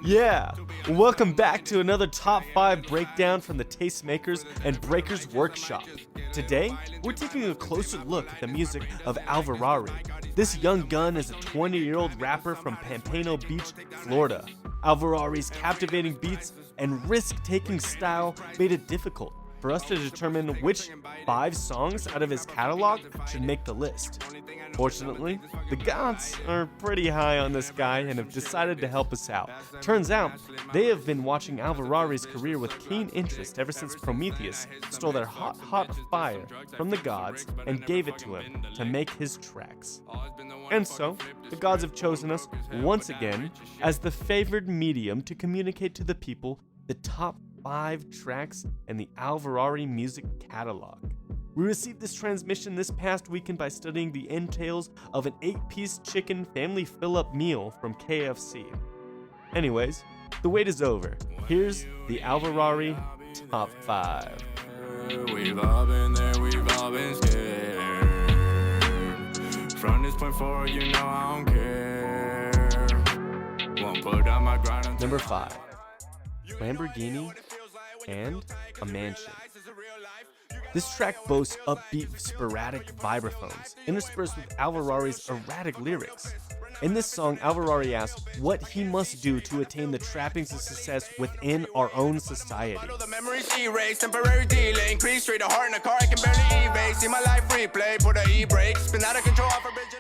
Yeah, welcome back to another Top 5 breakdown from the Tastemakers and Breakers Workshop. Today, we're taking a closer look at the music of Alvarrari. This young gun is a 20-year-old rapper from Pompano Beach, Florida. Alvarrari's captivating beats and risk-taking style made it difficult for us to determine which 5 songs out of his catalog should make the list. Fortunately, the gods are pretty high on this guy and have decided to help us out. Turns out, they have been watching Alvarrari's career with keen interest ever since Prometheus stole their hot fire from the gods and gave it to him to make his tracks. And so, the gods have chosen us once again as the favored medium to communicate to the people the top 5 tracks in the Alvarrari music catalog. We received this transmission this past weekend by studying the entails of an 8-piece chicken family fill-up meal from KFC. Anyways, the wait is over. Here's the Alvarrari Top 5. We've all been there, we've all been scared. From this point forward, you know I don't care. Won't put on my grind until Number 5. Lamborghini and a Mansion. This track boasts upbeat, sporadic vibraphones, interspersed with Alvarrari's erratic lyrics. In this song, Alvarrari asks what he must do to attain the trappings of success within our own society. the memories erase, temporary delay, increase straight to heart in a car I can barely evade. See my life replay, put a e-brake, spin out of control off a bridge.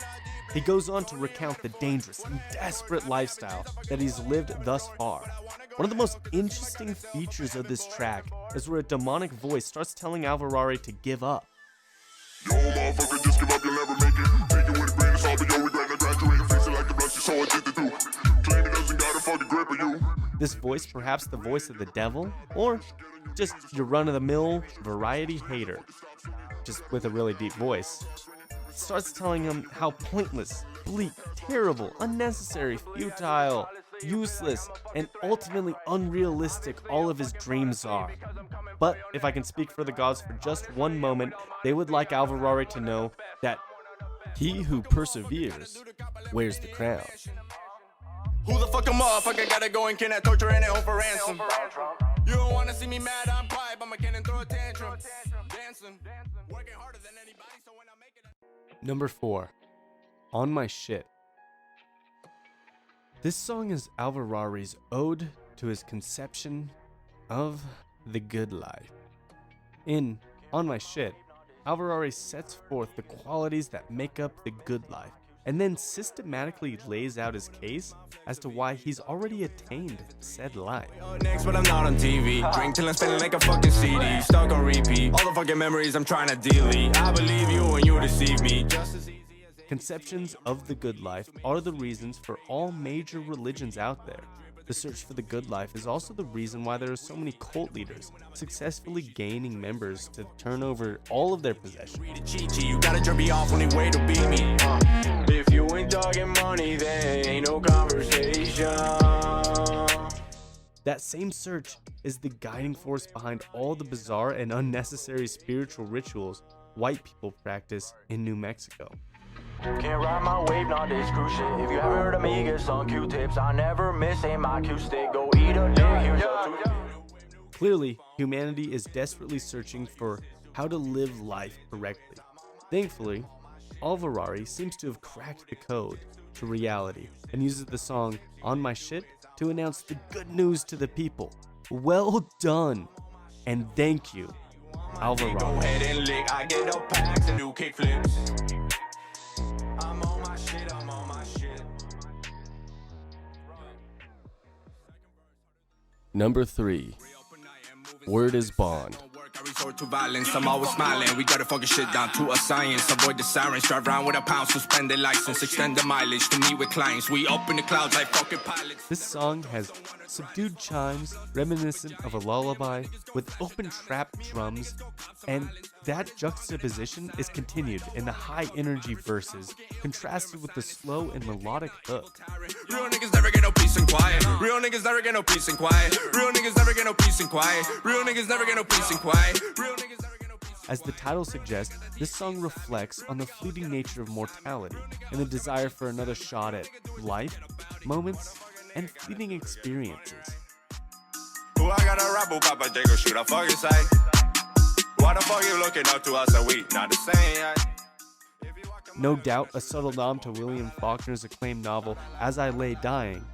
He goes on to recount the dangerous and desperate lifestyle that he's lived thus far. One of the most interesting features of this track is where a demonic voice starts telling Alvarrari to give up. Yo, motherfucker, just give up, you'll never make it. Take it with a grain of salt, but yo, regret to graduate. Face it like the blush, you're so addicted to. Claim it doesn't got a fucking grip of you. This voice, perhaps the voice of the devil, or just your run-of-the-mill variety hater, just with a really deep voice, starts telling him how pointless, bleak, terrible, unnecessary, futile, useless, and ultimately unrealistic all of his dreams are. But if I can speak for the gods for just one moment, they would like Alvarrari to know that he who perseveres wears the crown. Who the fuck am I? Fuck, I gotta go and kidnap, torture, and home for ransom. You don't wanna see me mad, I'm pipe, I'm a kid and throw a tantrum. Dancing, working harder than anybody, so when I make it. Number 4. On My Shit. This song is Alvarrari's ode to his conception of the good life. In On My Shit, Alvarrari sets forth the qualities that make up the good life, and then systematically lays out his case as to why he's already attained said life. Next, but I'm not on TV. Drink till I'm spinning like a fucking CD. Stuck on repeat. All the fucking memories I'm trying to delete. I believe you and you deceive me. Just as easy as Conceptions of the good life are the reasons for all major religions out there. The search for the good life is also the reason why there are so many cult leaders successfully gaining members to turn over all of their possessions. you gotta jerk me off when they wait to beat me. If you ain't talking money, then ain't no conversation. That same search is the guiding force behind all the bizarre and unnecessary spiritual rituals white people practice in New Mexico. Can't ride my wave, not this cruise shit. If you haven't heard of me, get some Q-tips. I never miss, ain't my Q-stick. Go eat a dick, here's a toothpick. Clearly, humanity is desperately searching for how to live life correctly. Thankfully, Alvarrari seems to have cracked the code to reality and uses the song On My Shit to announce the good news to the people. Well done, and thank you, Alvarrari. Go ahead and lick. I get up packs and do kick flips. I'm on my shit, I'm on my shit. Number 3. Word is Bond. I resort to violence, I'm always smiling. We gotta fucking shit down to a science. Avoid the sirens, drive around with a pound, suspend the license, extend the mileage to meet with clients. We up in the clouds like fucking pilots. This song has subdued chimes reminiscent of a lullaby with open trap drums, and that juxtaposition is continued in the high energy verses, contrasted with the slow and melodic hook. Real niggas never get no peace and quiet. Real niggas never get no peace and quiet. Real niggas never get no peace and quiet. Real niggas never get no peace and quiet. Real niggas never get no peace and quiet. As the title suggests, this song reflects on the fleeting nature of mortality and the desire for another shot at life, moments, and fleeting experiences. Who I got a rap, Papa Jacob, shoot a fucking sight. Why the fuck you looking up to us and we not the same, yeah? No doubt a subtle nod to William Faulkner's acclaimed novel As I Lay Dying.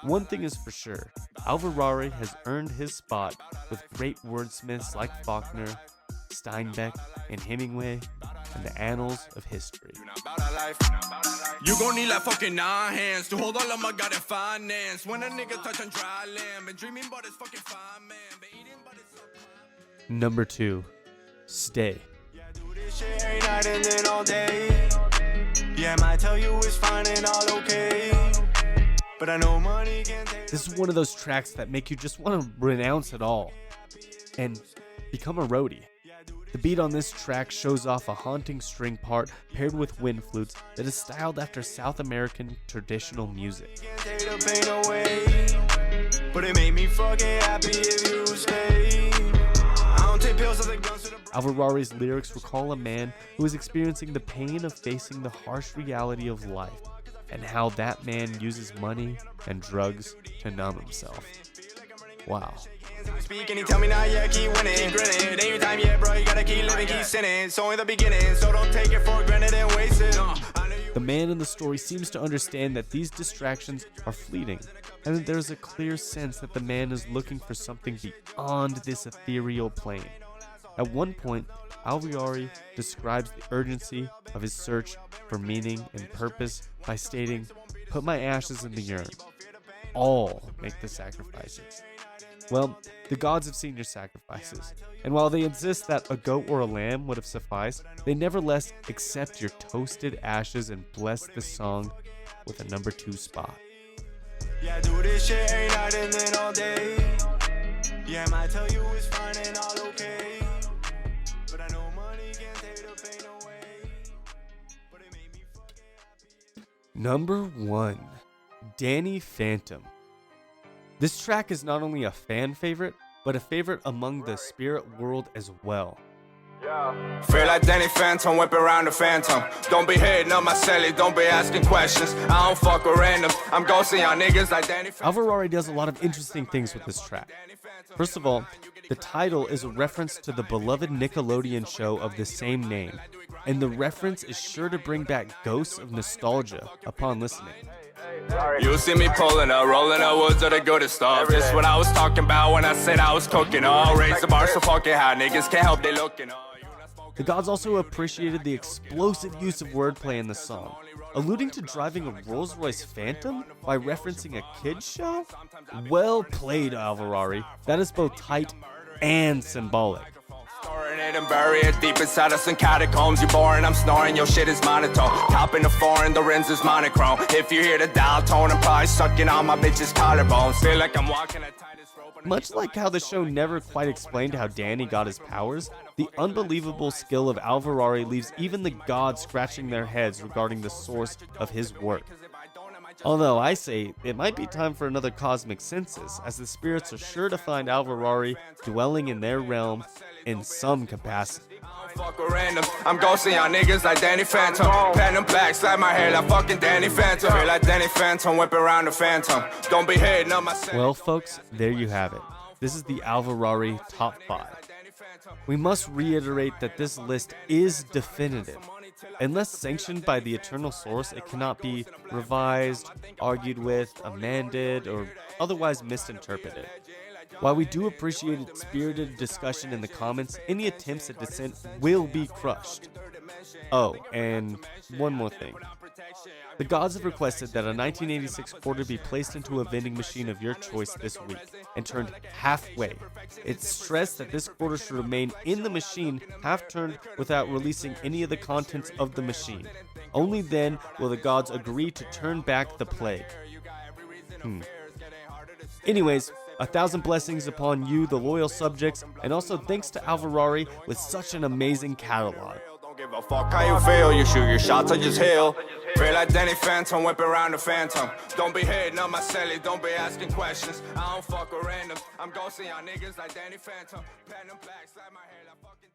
One thing is for sure, Alvarrari has earned his spot with great wordsmiths like Faulkner, Steinbeck, and Hemingway, and the annals of history. You gon' need like fucking 9 hands to hold all of my goddamn finance. When a nigga touch on dry land, been dreaming about his fucking fine man, been eating but it's so. Number 2, Stay. Yeah, do this shit every night and then all day. Yeah, I might tell you it's fine and all okay, but I know money can't take. This is one of those tracks that make you just want to renounce it all and become a roadie. The beat on this track shows off a haunting string part paired with wind flutes that is styled after South American traditional music. Take the pain away, but it made me fucking happy if you stay. I don't take pills to the guns to the. Alvarrari's lyrics recall a man who is experiencing the pain of facing the harsh reality of life and how that man uses money and drugs to numb himself. Wow. Speak and he tell me now, yeah, keep winning, keep grinning. Every time, yeah, bro, you gotta keep living, keep sinning. So in the beginning, so don't take it for granted and waste it. The man in the story seems to understand that these distractions are fleeting, and that there's a clear sense that the man is looking for something beyond this ethereal plane. At one point, Alvarrari describes the urgency of his search for meaning and purpose by stating, "Put my ashes in the urn. All make the sacrifices." Well, the gods have seen your sacrifices, and while they insist that a goat or a lamb would have sufficed, they nevertheless accept your toasted ashes and bless the song with a number 2 spot. Yeah, I do this shit every night and then all day. Yeah, I might tell you it's fine and all okay, but I know money can't take the pain away, but it made me fucking happy. Number 1, Danny Phantom. This track is not only a fan favorite, but a favorite among the spirit world as well. Feel like Danny Phantom, whip around the phantom. Don't be hitting up my celly, don't be asking questions. I don't fuck with randoms, I'm ghosting y'all niggas like Danny Phantom. Alvarrari does a lot of interesting things with this track. First of all, the title is a reference to the beloved Nickelodeon show of the same name, and the reference is sure to bring back ghosts of nostalgia upon listening. You see me pulling up, rolling the woods of the goodest stuff. This what I was talking about when I said I was cooking. Oh, raise the bar so fucking high, niggas can't help they looking. The gods also appreciated the explosive use of wordplay in the song, alluding to driving a Rolls-Royce Phantom by referencing a kids show? Well played, Alvarrari. That is both tight and symbolic. Storing it and bury it deep inside of some catacombs. You're boring, I'm snoring, your shit is monotone. Top in the foreign, the rims is monochrome. If you hear the dial tone, I'm probably sucking on my bitch's collarbones. Feel like I'm walking a tightest rope. Much like how the show never quite explained how Danny got his powers, the unbelievable skill of Alvarrari leaves even the gods scratching their heads regarding the source of his work. Although I say it might be time for another cosmic census, as the spirits are sure to find Alvarrari dwelling in their realm in some capacity. Fuck with random. I'm ghosting y'all niggas like Danny Phantom. Pen and black, slap my hair like fucking Danny Phantom. Feel like Danny Phantom, whip around the phantom. Don't be hitting up my set. Well, folks, there you have it. This is the Alvarrari Top 5. We must reiterate that this list is definitive. Unless sanctioned by the eternal source, it cannot be revised, argued with, amended, or otherwise misinterpreted. While we do appreciate spirited discussion in the comments, any attempts at dissent will be crushed. Oh, and one more thing. The gods have requested that a 1986 quarter be placed into a vending machine of your choice this week and turned halfway. It's stressed that this quarter should remain in the machine half-turned without releasing any of the contents of the machine. Only then will the gods agree to turn back the plague. Anyways, 1,000 blessings upon you, the loyal subjects, and also thanks to Alvarrari with such an amazing catalog. Don't give a fuck how you feel, you shoot your shots or just heal. Feel like Danny Phantom, whip around the phantom. Don't be hitting up my celly, don't be asking questions. I don't fuck with random. I'm ghosting y'all niggas like Danny Phantom. Pen and black, slap my hair like fucking